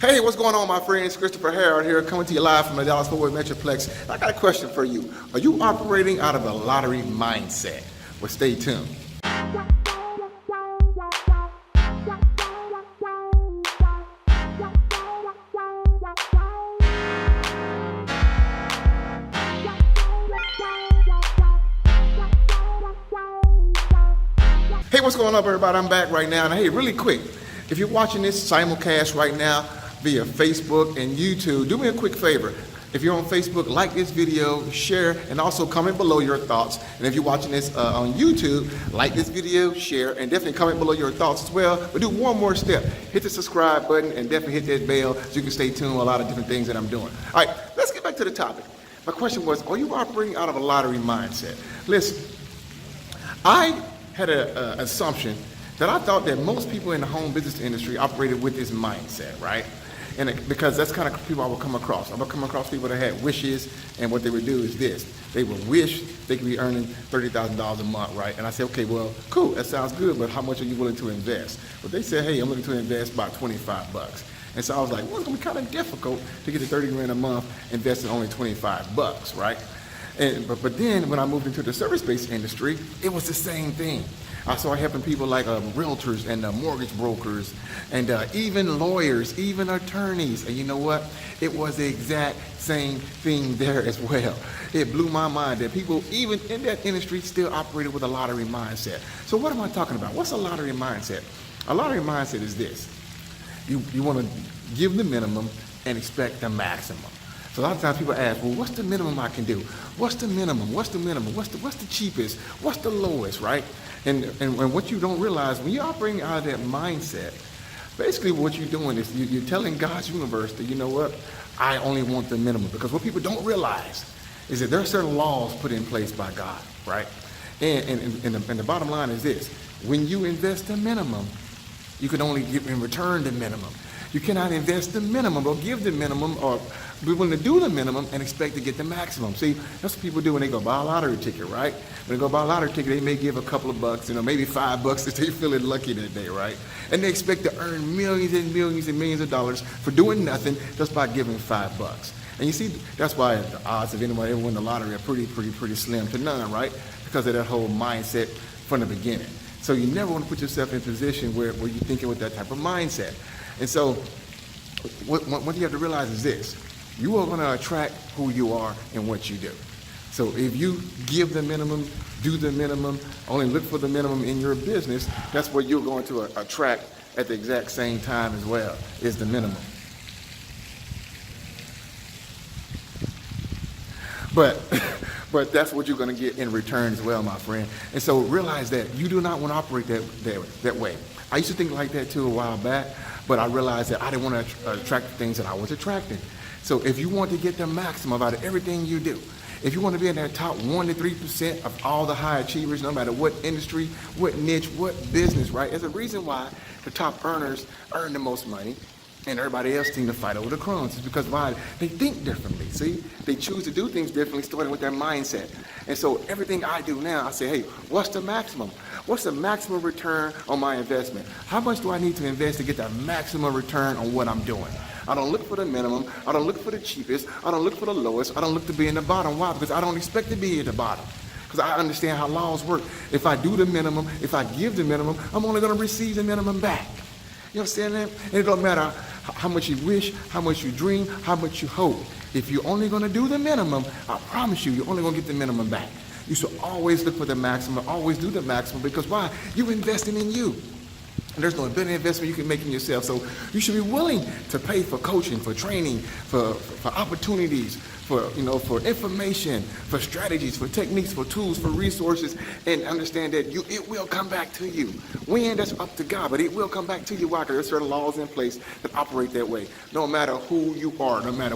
Hey, what's going on, my friends? Christopher Harold here, coming to you live from the Dallas-Fort Worth Metroplex. I got a question for you. Are you operating out of a lottery mindset? Well, stay tuned. Hey, what's going on, everybody? I'm back right now. And hey, really quick, if you're watching this simulcast right now via Facebook and YouTube, do me a quick favor. If you're on Facebook, like this video, share, and also comment below your thoughts. And if you're watching this on YouTube, like this video, share, and definitely comment below your thoughts as well. But do one more step. Hit the subscribe button and definitely hit that bell so you can stay tuned with a lot of different things that I'm doing. All right, let's get back to the topic. My question was, are you operating out of a lottery mindset? Listen, I had an assumption that I thought that most people in the home business industry operated with this mindset, right? And because that's kind of people I would come across. I would come across people that had wishes, and what they would do is this. They would wish they could be earning $30,000 a month, right? And I said, okay, well, cool, that sounds good, but how much are you willing to invest? But they said, hey, I'm looking to invest about $25. And so I was like, well, it's gonna be kind of difficult to get to 30 grand a month investing only $25, right? But then when I moved into the service-based industry, it was the same thing. I started helping people like realtors and mortgage brokers and even lawyers, even attorneys. And you know what? It was the exact same thing there as well. It blew my mind that people, even in that industry, still operated with a lottery mindset. So what am I talking about? What's a lottery mindset? A lottery mindset is this. You want to give the minimum and expect the maximum. So a lot of times people ask, well, what's the minimum I can do? What's the minimum? What's the minimum? What's the cheapest? What's the lowest, right? And what you don't realize, when you're operating out of that mindset, basically what you're doing is you're telling God's universe that, you know what, I only want the minimum. Because what people don't realize is that there are certain laws put in place by God, right? And the bottom line is this. When you invest the minimum, you can only give in return the minimum. You cannot invest the minimum or give the minimum or be willing to do the minimum and expect to get the maximum. See, that's what people do when they go buy a lottery ticket, right? When they go buy a lottery ticket, they may give a couple of bucks, maybe $5 if they feeling lucky that day, right? And they expect to earn millions and millions and millions of dollars for doing nothing just by giving $5. And you see, that's why the odds of anyone ever win the lottery are pretty slim to none, right? Because of that whole mindset from the beginning. So you never want to put yourself in a position where you're thinking with that type of mindset. And so what you have to realize is this. You are going to attract who you are and what you do. So if you give the minimum, do the minimum, only look for the minimum in your business, that's what you're going to attract at the exact same time as well, is the minimum. But that's what you're going to get in return as well, my friend. And so realize that you do not want to operate that way. I used to think like that too a while back, but I realized that I didn't want to attract the things that I was attracting. So if you want to get the maximum out of everything you do, if you want to be in that top 1 to 3% of all the high achievers, no matter what industry, what niche, what business, right? There's a reason why the top earners earn the most money and everybody else seems to fight over the crumbs. It's because why? They think differently, see? They choose to do things differently, starting with their mindset. And so everything I do now, I say, hey, what's the maximum? What's the maximum return on my investment? How much do I need to invest to get the maximum return on what I'm doing? I don't look for the minimum. I don't look for the cheapest. I don't look for the lowest. I don't look to be in the bottom. Why? Because I don't expect to be at the bottom. Because I understand how laws work. If I do the minimum, if I give the minimum, I'm only going to receive the minimum back. You understand that? And it don't matter how much you wish, how much you dream, how much you hope. If you're only going to do the minimum, I promise you, you're only going to get the minimum back. You should always look for the maximum, always do the maximum, because why? You're investing in you. And there's no better investment you can make in yourself. So you should be willing to pay for coaching, for training, for opportunities, for information, for strategies, for techniques, for tools, for resources, and understand that it will come back to you. When, that's up to God, but it will come back to you. Why? Because there's certain laws in place that operate that way. No matter who you are, no matter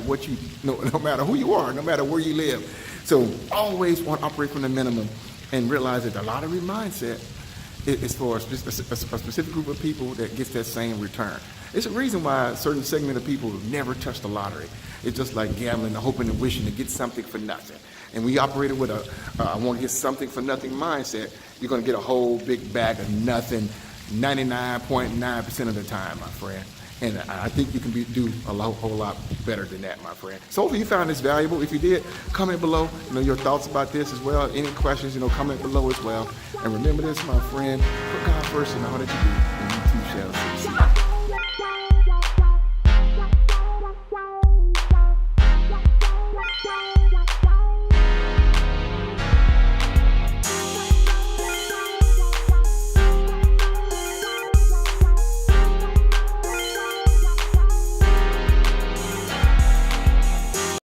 no matter who you are, no matter where you live. So always want to operate from the minimum and realize that the lottery mindset is for a specific group of people that gets that same return. It's a reason why a certain segment of people never touch the lottery. It's just like gambling, hoping and wishing to get something for nothing. And when you operate with I want to get something for nothing mindset, you're going to get a whole big bag of nothing 99.9% of the time, my friend. And I think you can do a whole lot better than that, my friend. So hopefully you found this valuable. If you did, comment below, your thoughts about this as well. Any questions, comment below as well. And remember this, my friend, put God first in all that you do, and you too shall succeed.